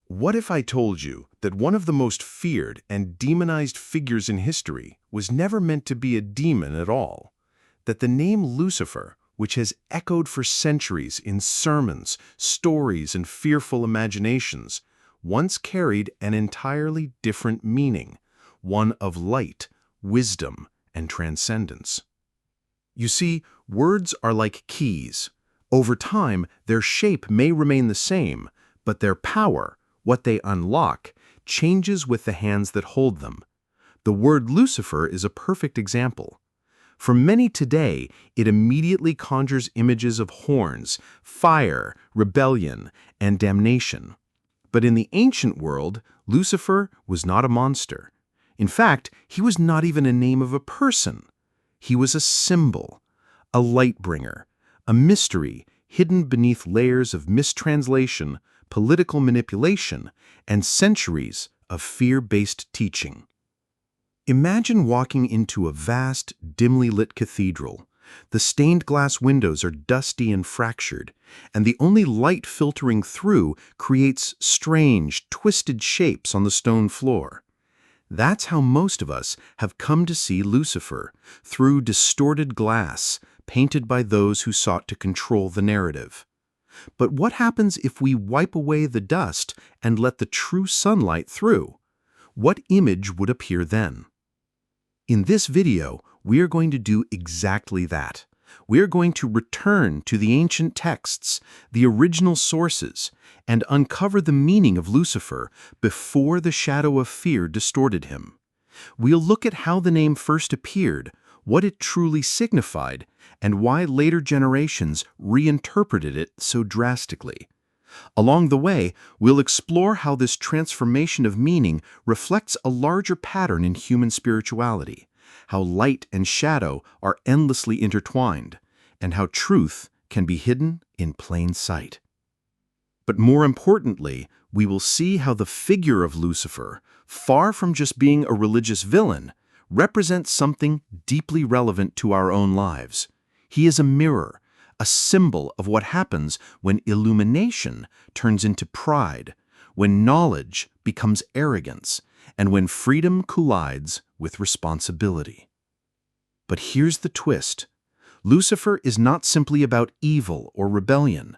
What if I told you that one of the most feared and demonized figures in history was never meant to be a demon at all? That the name Lucifer, which has echoed for centuries in sermons, stories, and fearful imaginations, once carried an entirely different meaning, one of light, wisdom, and transcendence. You see, words are like keys. Over time, their shape may remain the same, but their power, what they unlock, changes with the hands that hold them. The word Lucifer is a perfect example. For many today, it immediately conjures images of horns, fire, rebellion, and damnation. But in the ancient world, Lucifer was not a monster. In fact, he was not even a name of a person. He was a symbol, a light bringer, a mystery hidden beneath layers of mistranslation, political manipulation, and centuries of fear-based teaching. Imagine walking into a vast, dimly lit cathedral. The stained glass windows are dusty and fractured, and the only light filtering through creates strange, twisted shapes on the stone floor. That's how most of us have come to see Lucifer, through distorted glass, painted by those who sought to control the narrative. But what happens if we wipe away the dust and let the true sunlight through? What image would appear then? In this video, we are going to do exactly that. We are going to return to the ancient texts, the original sources, and uncover the meaning of Lucifer before the shadow of fear distorted him. We'll look at how the name first appeared, what it truly signified, and why later generations reinterpreted it so drastically. Along the way, we'll explore how this transformation of meaning reflects a larger pattern in human spirituality, how light and shadow are endlessly intertwined, and how truth can be hidden in plain sight. But more importantly, we will see how the figure of Lucifer, far from just being a religious villain, represents something deeply relevant to our own lives. He is a mirror, a symbol of what happens when illumination turns into pride, when knowledge becomes arrogance, and when freedom collides with responsibility. But here's the twist. Lucifer is not simply about evil or rebellion.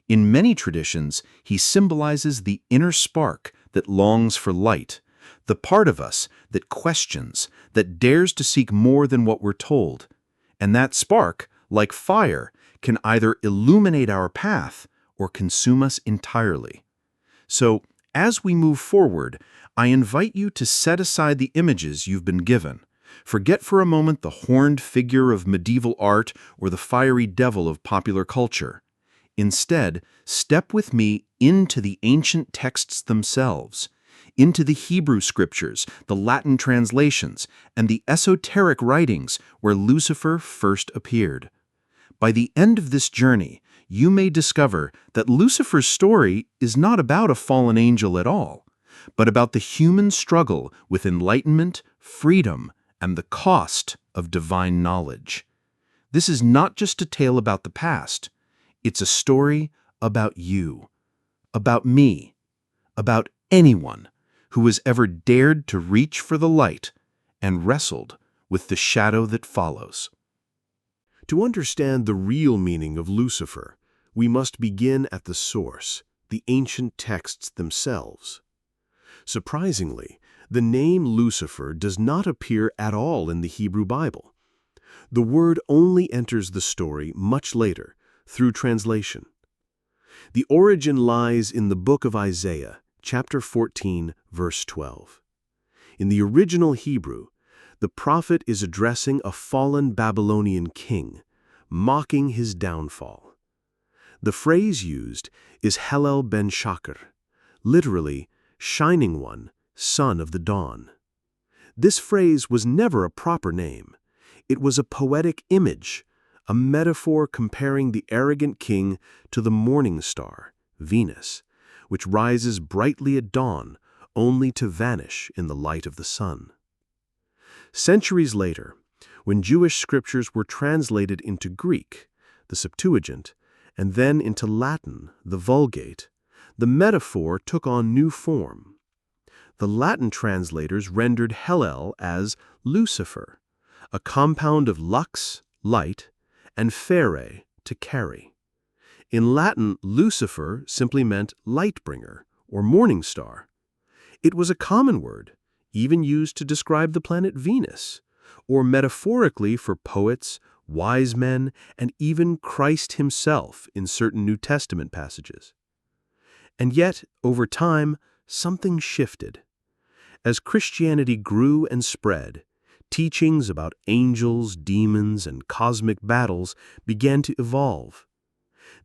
In many traditions, he symbolizes the inner spark that longs for light, the part of us that questions, that dares to seek more than what we're told. And that spark, like fire, can either illuminate our path or consume us entirely. So, as we move forward, I invite you to set aside the images you've been given. Forget for a moment the horned figure of medieval art or the fiery devil of popular culture. Instead, step with me into the ancient texts themselves, into the Hebrew scriptures, the Latin translations, and the esoteric writings where Lucifer first appeared. By the end of this journey, you may discover that Lucifer's story is not about a fallen angel at all, but about the human struggle with enlightenment, freedom, and the cost of divine knowledge. This is not just a tale about the past. It's a story about you, about me, about anyone who has ever dared to reach for the light and wrestled with the shadow that follows. To understand the real meaning of Lucifer, we must begin at the source, the ancient texts themselves. Surprisingly, the name Lucifer does not appear at all in the Hebrew Bible. The word only enters the story much later, through translation. The origin lies in the book of Isaiah, chapter 14, verse 12. In the original Hebrew, the prophet is addressing a fallen Babylonian king, mocking his downfall. The phrase used is Hallel ben Shakar, literally, shining one, son of the dawn. This phrase was never a proper name. It was a poetic image, a metaphor comparing the arrogant king to the morning star, Venus, which rises brightly at dawn, only to vanish in the light of the sun. Centuries later, when Jewish scriptures were translated into Greek, the Septuagint, and then into Latin, the Vulgate, the metaphor took on new form. The Latin translators rendered Hellel as Lucifer, a compound of lux, light, and fere, to carry. In Latin, Lucifer simply meant light-bringer, or morning star. It was a common word, even used to describe the planet Venus, or metaphorically for poets, wise men, and even Christ himself in certain New Testament passages. And yet, over time, something shifted. As Christianity grew and spread, teachings about angels, demons, and cosmic battles began to evolve.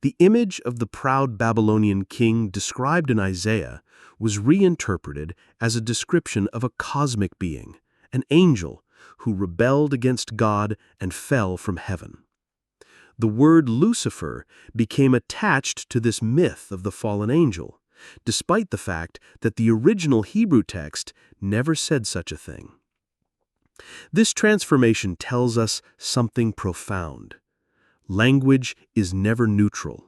The image of the proud Babylonian king described in Isaiah was reinterpreted as a description of a cosmic being, an angel, who rebelled against God and fell from heaven. The word Lucifer became attached to this myth of the fallen angel, despite the fact that the original Hebrew text never said such a thing. This transformation tells us something profound. Language is never neutral.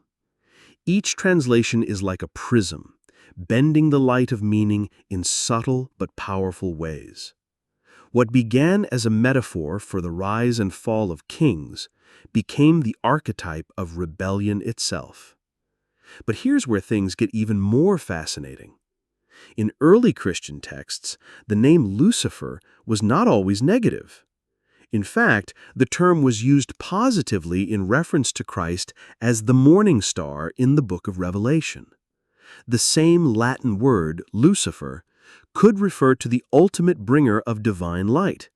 Each translation is like a prism, bending the light of meaning in subtle but powerful ways. What began as a metaphor for the rise and fall of kings became the archetype of rebellion itself. But here's where things get even more fascinating. In early Christian texts, the name Lucifer was not always negative. In fact, the term was used positively in reference to Christ as the morning star in the book of Revelation. The same Latin word, Lucifer, could refer to the ultimate bringer of divine light,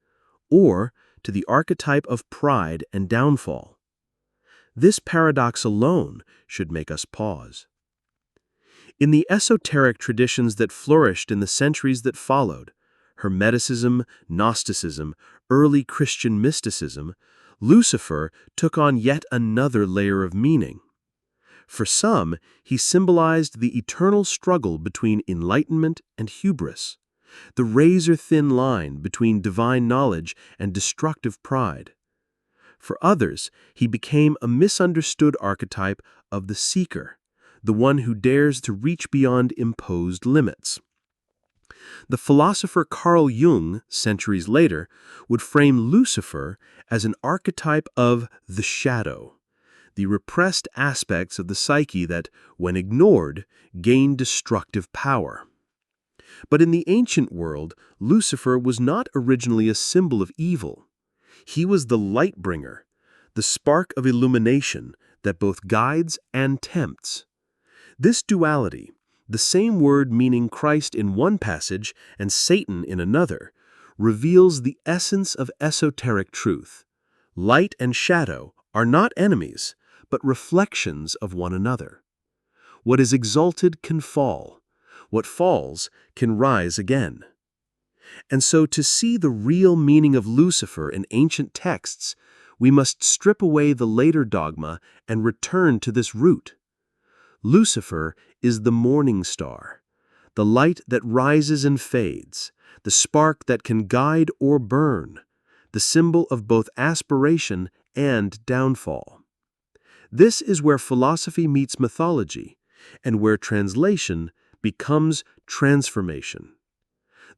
or to the archetype of pride and downfall. This paradox alone should make us pause. In the esoteric traditions that flourished in the centuries that followed, Hermeticism, Gnosticism, early Christian mysticism, Lucifer took on yet another layer of meaning. For some, he symbolized the eternal struggle between enlightenment and hubris, the razor-thin line between divine knowledge and destructive pride. For others, he became a misunderstood archetype of the seeker, the one who dares to reach beyond imposed limits. The philosopher Carl Jung, centuries later, would frame Lucifer as an archetype of the shadow, the repressed aspects of the psyche that, when ignored, gain destructive power. But in the ancient world, Lucifer was not originally a symbol of evil. He was the light bringer, the spark of illumination that both guides and tempts. This duality, the same word meaning Christ in one passage and Satan in another, reveals the essence of esoteric truth. Light and shadow are not enemies, but reflections of one another. What is exalted can fall. What falls can rise again. And so to see the real meaning of Lucifer in ancient texts, we must strip away the later dogma and return to this root. Lucifer is the morning star, the light that rises and fades, the spark that can guide or burn, the symbol of both aspiration and downfall. This is where philosophy meets mythology, and where translation becomes transformation.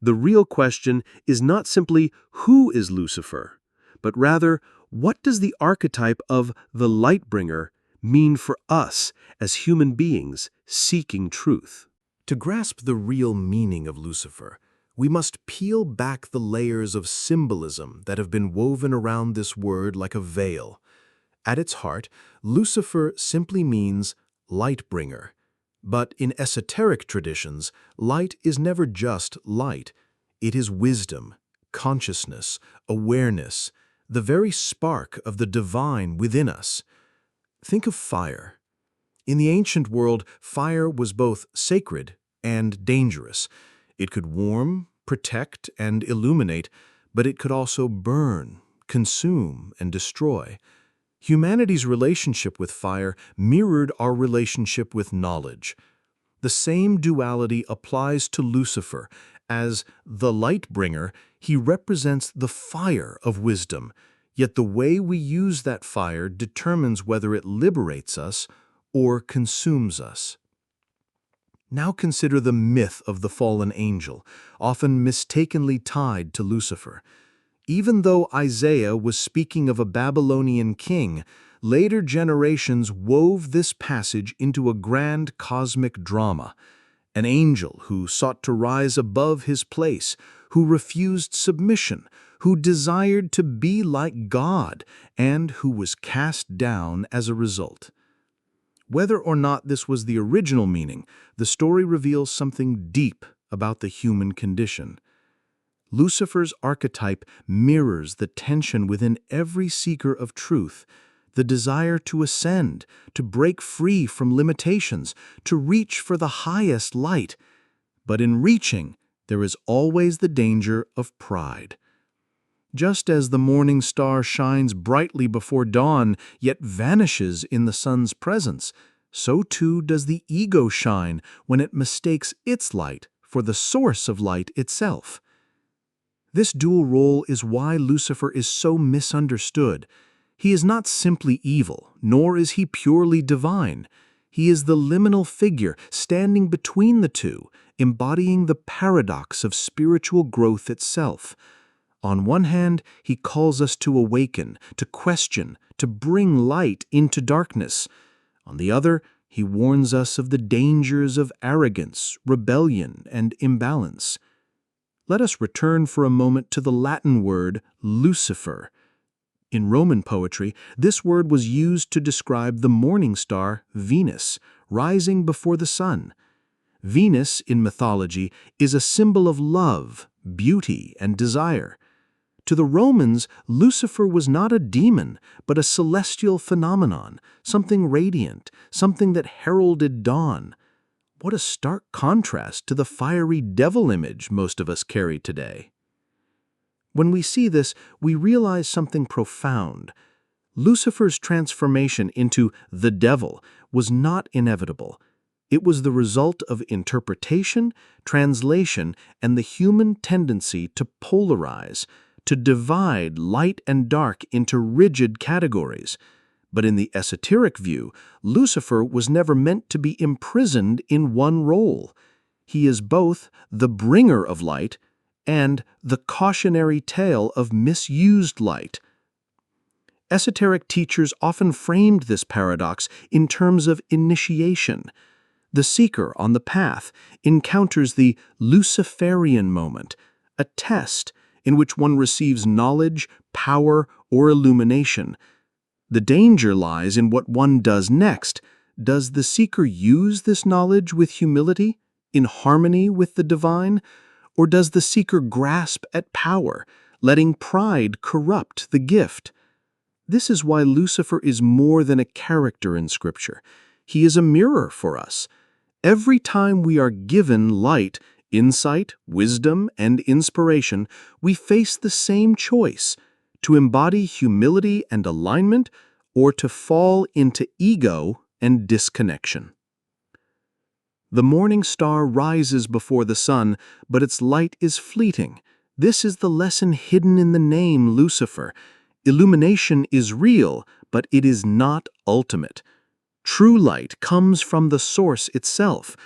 The real question is not simply who is Lucifer, but rather what does the archetype of the light-bringer mean for us as human beings seeking truth? To grasp the real meaning of Lucifer, we must peel back the layers of symbolism that have been woven around this word like a veil. At its heart, Lucifer simply means light-bringer. But in esoteric traditions, light is never just light. It is wisdom, consciousness, awareness, the very spark of the divine within us. Think of fire. In the ancient world, fire was both sacred and dangerous. It could warm, protect, and illuminate, but it could also burn, consume, and destroy. Humanity's relationship with fire mirrored our relationship with knowledge. The same duality applies to Lucifer. As the light bringer, he represents the fire of wisdom, yet the way we use that fire determines whether it liberates us or consumes us. Now consider the myth of the fallen angel, often mistakenly tied to Lucifer. Even though Isaiah was speaking of a Babylonian king, later generations wove this passage into a grand cosmic drama. An angel who sought to rise above his place, who refused submission, who desired to be like God, and who was cast down as a result. Whether or not this was the original meaning, the story reveals something deep about the human condition. Lucifer's archetype mirrors the tension within every seeker of truth, the desire to ascend, to break free from limitations, to reach for the highest light. But in reaching, there is always the danger of pride. Just as the morning star shines brightly before dawn, yet vanishes in the sun's presence, so too does the ego shine when it mistakes its light for the source of light itself. This dual role is why Lucifer is so misunderstood. He is not simply evil, nor is he purely divine. He is the liminal figure standing between the two, embodying the paradox of spiritual growth itself. On one hand, he calls us to awaken, to question, to bring light into darkness. On the other, he warns us of the dangers of arrogance, rebellion, and imbalance. Let us return for a moment to the Latin word Lucifer. In Roman poetry, this word was used to describe the morning star Venus, rising before the sun. Venus, in mythology, is a symbol of love, beauty, and desire. To the Romans, Lucifer was not a demon, but a celestial phenomenon, something radiant, something that heralded dawn. What a stark contrast to the fiery devil image most of us carry today. When we see this, we realize something profound. Lucifer's transformation into the devil was not inevitable. It was the result of interpretation, translation, and the human tendency to polarize, to divide light and dark into rigid categories. But in the esoteric view, Lucifer was never meant to be imprisoned in one role. He is both the bringer of light and the cautionary tale of misused light. Esoteric teachers often framed this paradox in terms of initiation. The seeker on the path encounters the Luciferian moment, a test in which one receives knowledge, power, or illumination. The danger lies in what one does next. Does the seeker use this knowledge with humility, in harmony with the divine? Or does the seeker grasp at power, letting pride corrupt the gift? This is why Lucifer is more than a character in Scripture. He is a mirror for us. Every time we are given light, insight, wisdom, and inspiration, we face the same choice: to embody humility and alignment, or to fall into ego and disconnection. The morning star rises before the sun, but its light is fleeting. This is the lesson hidden in the name Lucifer. Illumination is real, but it is not ultimate. True light comes from the source itself,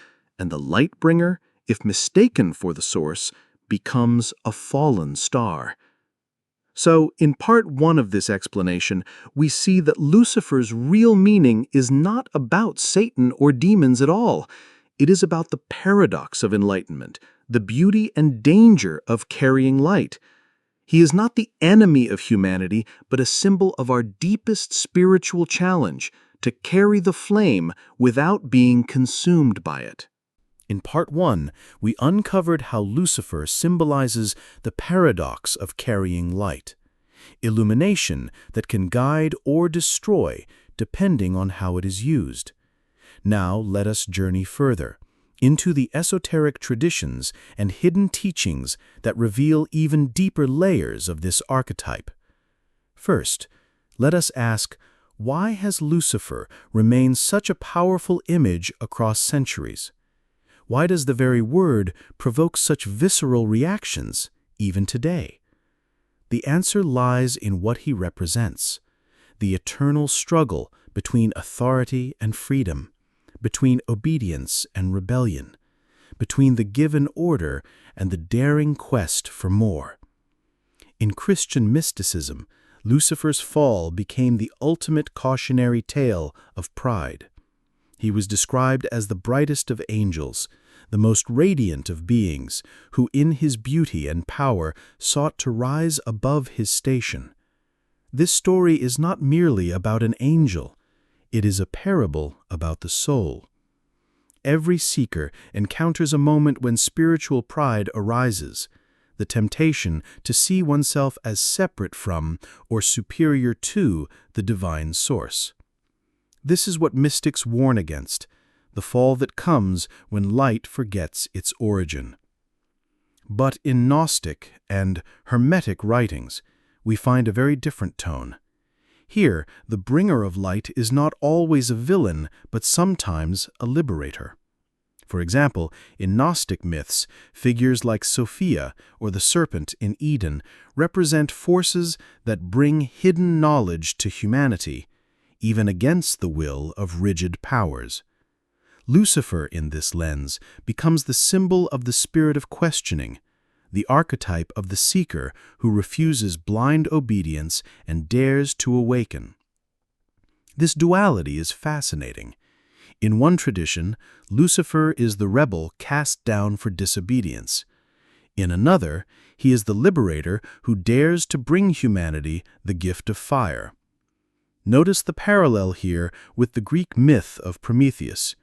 and the light bringer, if mistaken for the source, becomes a fallen star. So, in part one of this explanation, we see that Lucifer's real meaning is not about Satan or demons at all. It is about the paradox of enlightenment, the beauty and danger of carrying light. He is not the enemy of humanity, but a symbol of our deepest spiritual challenge, to carry the flame without being consumed by it. In part one, we uncovered how Lucifer symbolizes the paradox of carrying light, illumination that can guide or destroy depending on how it is used. Now let us journey further into the esoteric traditions and hidden teachings that reveal even deeper layers of this archetype. First, let us ask, why has Lucifer remained such a powerful image across centuries? Why does the very word provoke such visceral reactions, even today? The answer lies in what he represents: the eternal struggle between authority and freedom, between obedience and rebellion, between the given order and the daring quest for more. In Christian mysticism, Lucifer's fall became the ultimate cautionary tale of pride. He was described as the brightest of angels, the most radiant of beings, who in his beauty and power sought to rise above his station. This story is not merely about an angel. It is a parable about the soul. Every seeker encounters a moment when spiritual pride arises, the temptation to see oneself as separate from or superior to the divine source. This is what mystics warn against, the fall that comes when light forgets its origin. But in Gnostic and Hermetic writings, we find a very different tone. Here, the bringer of light is not always a villain, but sometimes a liberator. For example, in Gnostic myths, figures like Sophia or the serpent in Eden represent forces that bring hidden knowledge to humanity, even against the will of rigid powers. Lucifer, in this lens, becomes the symbol of the spirit of questioning, the archetype of the seeker who refuses blind obedience and dares to awaken. This duality is fascinating. In one tradition, Lucifer is the rebel cast down for disobedience. In another, he is the liberator who dares to bring humanity the gift of fire. Notice the parallel here with the Greek myth of Prometheus.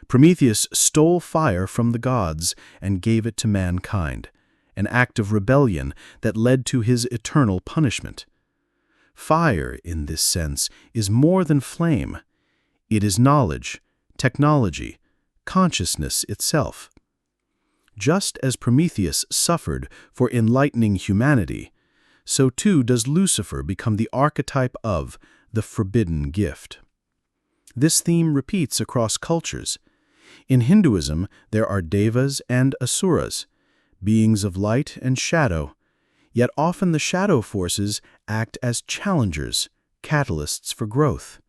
Prometheus stole fire from the gods and gave it to mankind, an act of rebellion that led to his eternal punishment. Fire, in this sense, is more than flame. It is knowledge, technology, consciousness itself. Just as Prometheus suffered for enlightening humanity, so too does Lucifer become the archetype of the forbidden gift. This theme repeats across cultures. In Hinduism, there are devas and asuras, beings of light and shadow, yet often the shadow forces act as challengers, catalysts for growth.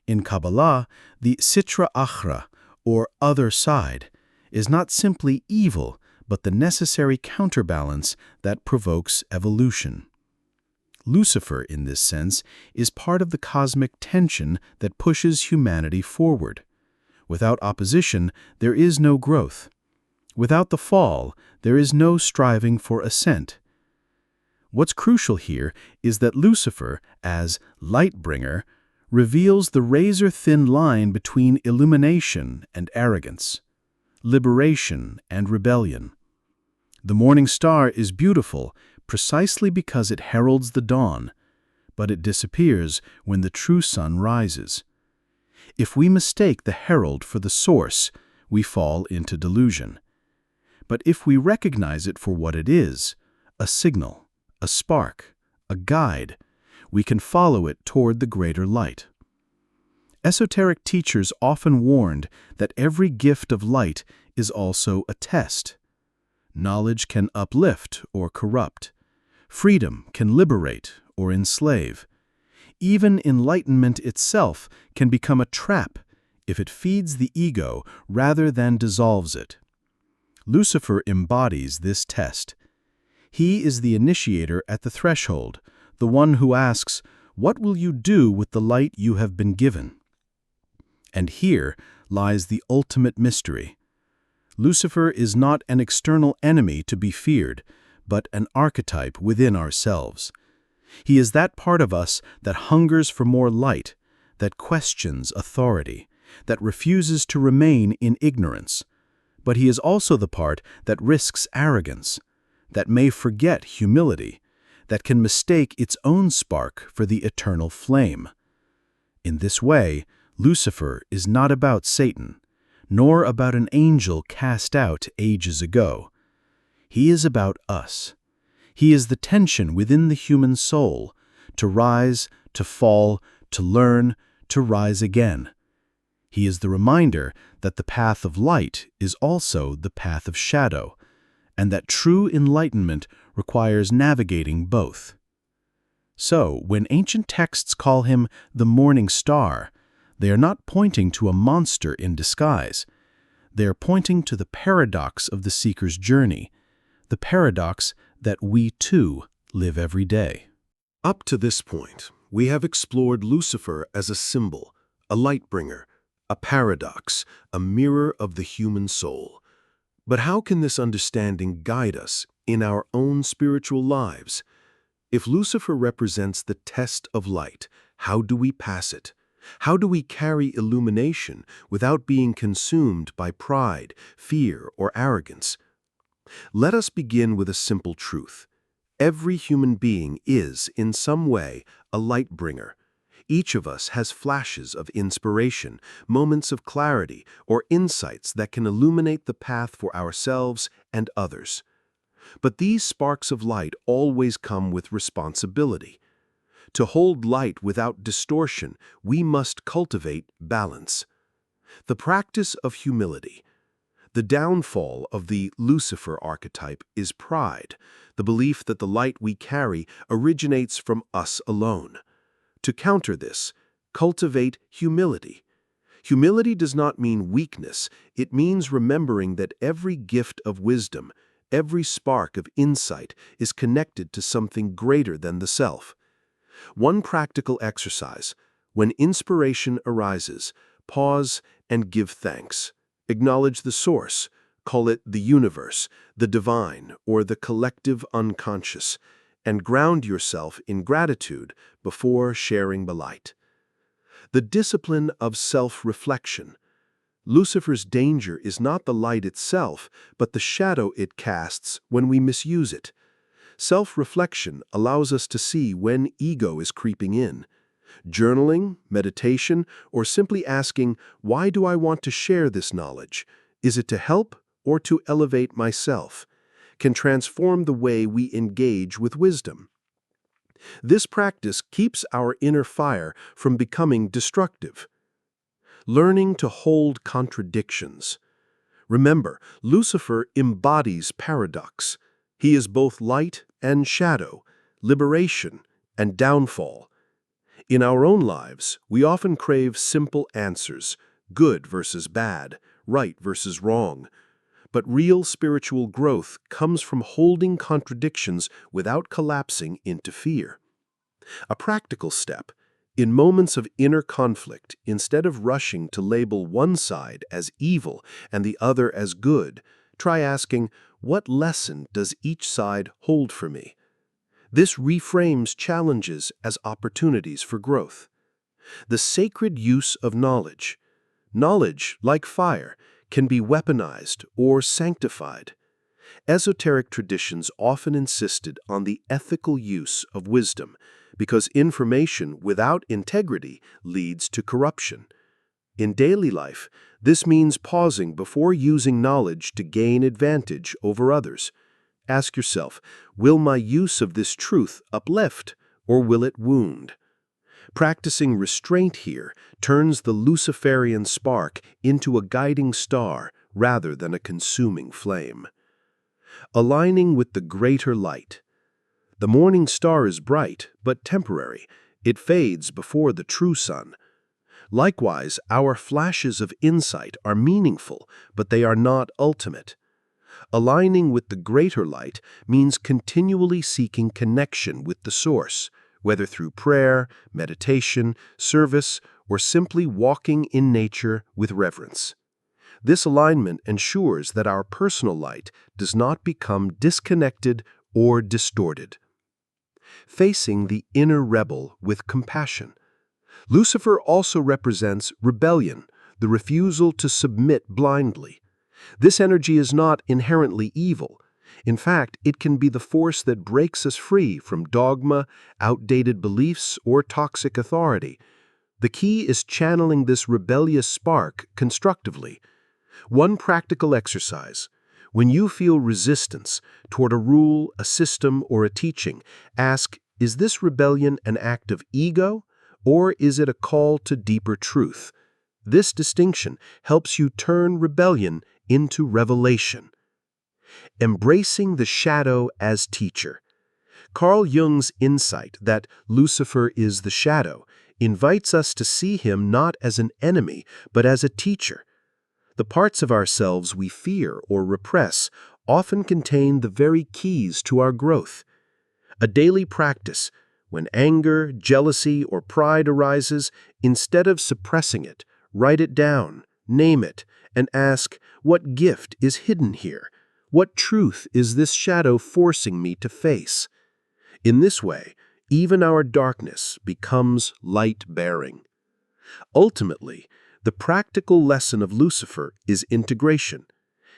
In Kabbalah, the Sitra Achra, or other side, is not simply evil, but the necessary counterbalance that provokes evolution. Lucifer, in this sense, is part of the cosmic tension that pushes humanity forward. Without opposition, there is no growth. Without the fall, there is no striving for ascent. What's crucial here is that Lucifer, as light-bringer, reveals the razor-thin line between illumination and arrogance, liberation and rebellion. The morning star is beautiful precisely because it heralds the dawn, but it disappears when the true sun rises. If we mistake the herald for the source, we fall into delusion. But if we recognize it for what it is, a signal, a spark, a guide, we can follow it toward the greater light. Esoteric teachers often warned that every gift of light is also a test. Knowledge can uplift or corrupt. Freedom can liberate or enslave. Even enlightenment itself can become a trap if it feeds the ego rather than dissolves it. Lucifer embodies this test. He is the initiator at the threshold, the one who asks, "What will you do with the light you have been given?" And here lies the ultimate mystery. Lucifer is not an external enemy to be feared, but an archetype within ourselves. He is that part of us that hungers for more light, that questions authority, that refuses to remain in ignorance. But he is also the part that risks arrogance, that may forget humility, that can mistake its own spark for the eternal flame. In this way, Lucifer is not about Satan, nor about an angel cast out ages ago. He is about us. He is the tension within the human soul, to rise, to fall, to learn, to rise again. He is the reminder that the path of light is also the path of shadow, and that true enlightenment requires navigating both. So, when ancient texts call him the morning star, They are not pointing to a monster in disguise. They are pointing to the paradox of the seeker's journey, the paradox that we too live every day. Up to this point, we have explored Lucifer as a symbol, a light bringer, a paradox, a mirror of the human soul. But how can this understanding guide us in our own spiritual lives? If Lucifer represents the test of light, how do we pass it? How do we carry illumination without being consumed by pride, fear, or arrogance? Let us begin with a simple truth. Every human being is, in some way, a light bringer. Each of us has flashes of inspiration, moments of clarity, or insights that can illuminate the path for ourselves and others. But these sparks of light always come with responsibility. To hold light without distortion, we must cultivate balance. The practice of humility. The downfall of the Lucifer archetype is pride, the belief that the light we carry originates from us alone. To counter this, cultivate humility. Humility does not mean weakness, it means remembering that every gift of wisdom, every spark of insight is connected to something greater than the self. One practical exercise: when inspiration arises, pause and give thanks. Acknowledge the source, call it the universe, the divine, or the collective unconscious, and ground yourself in gratitude before sharing the light. The discipline of self-reflection. Lucifer's danger is not the light itself, but the shadow it casts when we misuse it. Self-reflection allows us to see when ego is creeping in. Journaling, meditation, or simply asking, why do I want to share this knowledge? Is it to help or to elevate myself? Can transform the way we engage with wisdom. This practice keeps our inner fire from becoming destructive. Learning to hold contradictions. Remember, Lucifer embodies paradox. He is both light and shadow, liberation and downfall. In our own lives, we often crave simple answers, good versus bad, right versus wrong. But real spiritual growth comes from holding contradictions without collapsing into fear. A practical step: in moments of inner conflict, instead of rushing to label one side as evil and the other as good, try asking, what lesson does each side hold for me? This reframes challenges as opportunities for growth. The sacred use of knowledge. Knowledge, like fire, can be weaponized or sanctified. Esoteric traditions often insisted on the ethical use of wisdom, because information without integrity leads to corruption. In daily life, this means pausing before using knowledge to gain advantage over others. Ask yourself, will my use of this truth uplift, or will it wound? Practicing restraint here turns the Luciferian spark into a guiding star rather than a consuming flame. Aligning with the greater light. The morning star is bright, but temporary. It fades before the true sun. Likewise, our flashes of insight are meaningful, but they are not ultimate. Aligning with the greater light means continually seeking connection with the source, whether through prayer, meditation, service, or simply walking in nature with reverence. This alignment ensures that our personal light does not become disconnected or distorted. Facing the inner rebel with compassion. Lucifer also represents rebellion, the refusal to submit blindly. This energy is not inherently evil. In fact, it can be the force that breaks us free from dogma, outdated beliefs, or toxic authority. The key is channeling this rebellious spark constructively. One practical exercise: when you feel resistance toward a rule, a system, or a teaching, ask, is this rebellion an act of ego, or is it a call to deeper truth? This distinction helps you turn rebellion into revelation. Embracing the shadow as teacher. Carl Jung's insight that Lucifer is the shadow invites us to see him not as an enemy, but as a teacher. The parts of ourselves we fear or repress often contain the very keys to our growth. A daily practice, when anger, jealousy, or pride arises, instead of suppressing it, write it down, name it, and ask, what gift is hidden here? What truth is this shadow forcing me to face? In this way, even our darkness becomes light-bearing. Ultimately, the practical lesson of Lucifer is integration.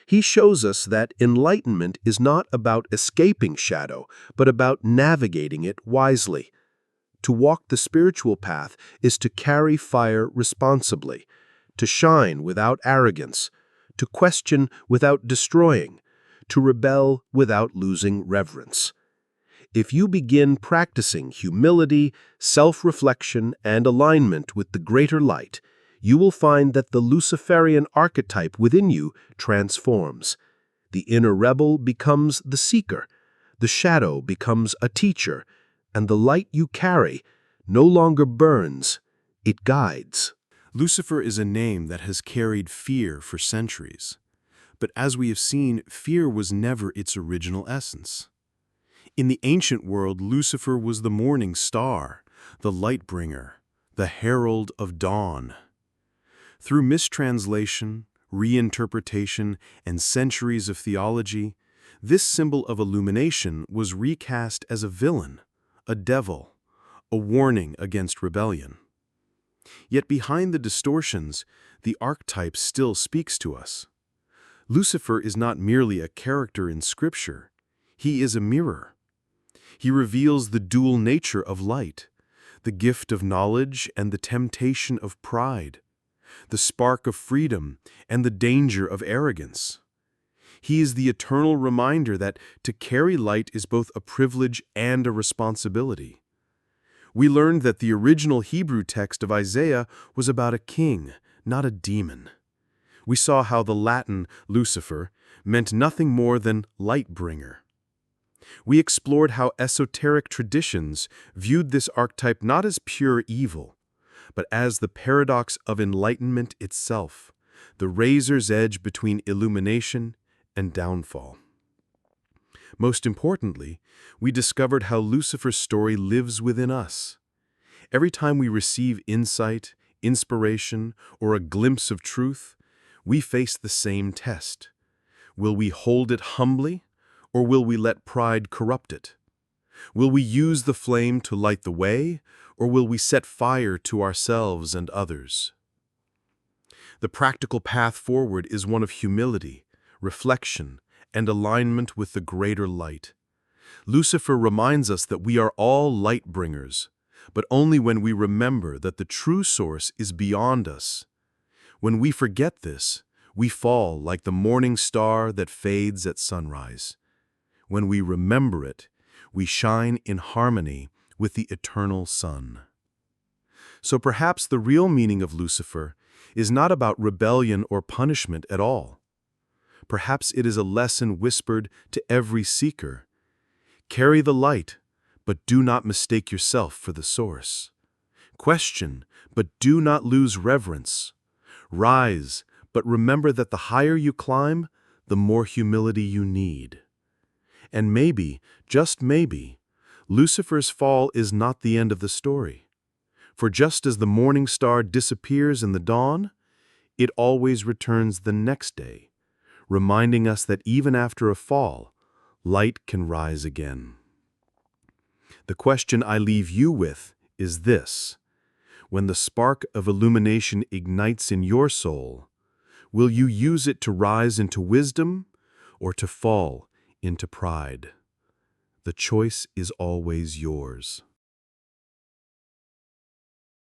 He shows us that enlightenment is not about escaping shadow, but about navigating it wisely. To walk the spiritual path is to carry fire responsibly, to shine without arrogance, to question without destroying, to rebel without losing reverence. If you begin practicing humility, self-reflection, and alignment with the greater light, you will find that the Luciferian archetype within you transforms. The inner rebel becomes the seeker, the shadow becomes a teacher, and the light you carry no longer burns, it guides. Lucifer is a name that has carried fear for centuries. But as we have seen, fear was never its original essence. In the ancient world, Lucifer was the morning star, the light bringer, the herald of dawn. Through mistranslation, reinterpretation, and centuries of theology, this symbol of illumination was recast as a villain, a devil, a warning against rebellion. Yet behind the distortions, the archetype still speaks to us. Lucifer is not merely a character in Scripture, he is a mirror. He reveals the dual nature of light, the gift of knowledge and the temptation of pride, the spark of freedom and the danger of arrogance. He is the eternal reminder that to carry light is both a privilege and a responsibility. We learned that the original Hebrew text of Isaiah was about a king, not a demon. We saw how the Latin Lucifer meant nothing more than light bringer. We explored how esoteric traditions viewed this archetype not as pure evil, but as the paradox of enlightenment itself, the razor's edge between illumination and downfall. Most importantly, we discovered how Lucifer's story lives within us. Every time we receive insight, inspiration, or a glimpse of truth, we face the same test. Will we hold it humbly, or will we let pride corrupt it? Will we use the flame to light the way, or will we set fire to ourselves and others? The practical path forward is one of humility, reflection, and alignment with the greater light. Lucifer reminds us that we are all light bringers, but only when we remember that the true source is beyond us. When we forget this, we fall like the morning star that fades at sunrise. When we remember it, we shine in harmony with the eternal sun. So perhaps the real meaning of Lucifer is not about rebellion or punishment at all. Perhaps it is a lesson whispered to every seeker. Carry the light, but do not mistake yourself for the source. Question, but do not lose reverence. Rise, but remember that the higher you climb, the more humility you need. And maybe, just maybe, Lucifer's fall is not the end of the story. For just as the morning star disappears in the dawn, it always returns the next day, reminding us that even after a fall, light can rise again. The question I leave you with is this: when the spark of illumination ignites in your soul, will you use it to rise into wisdom or to fall into pride? The choice is always yours.